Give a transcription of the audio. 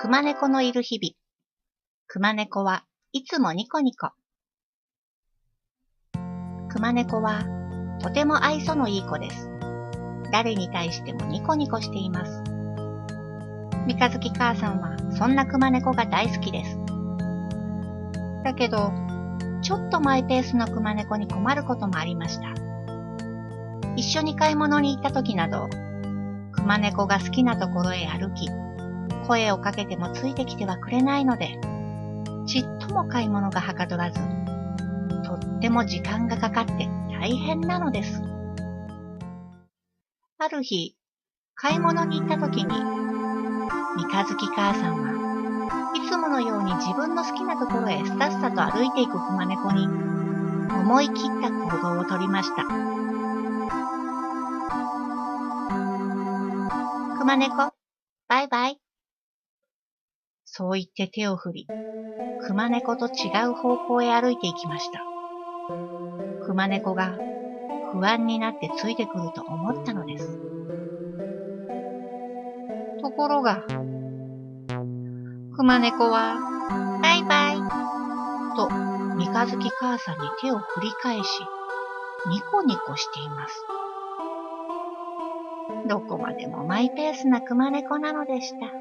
熊猫のいる日々。熊猫はいつもニコニコ。熊猫はとても愛想のいい子です。誰に対してもニコニコしています。三日月母さんはそんな熊猫が大好きです。だけど、ちょっとマイペースの熊猫に困ることもありました。一緒に買い物に行った時など、熊猫が好きなところへ歩き、声をかけてもついてきてはくれないので、ちっとも買い物がはかどらず、とっても時間がかかって大変なのです。ある日、買い物に行った時に、三日月母さんはいつものように自分の好きなところへスタスタと歩いていく熊猫に思い切った行動をとりました。熊猫、バイバイ。そう言って手を振り、熊猫と違う方向へ歩いていきました。熊猫が不安になってついてくると思ったのです。ところが、熊猫はバイバイと三日月母さんに手を振り返し、ニコニコしています。どこまでもマイペースな熊猫なのでした。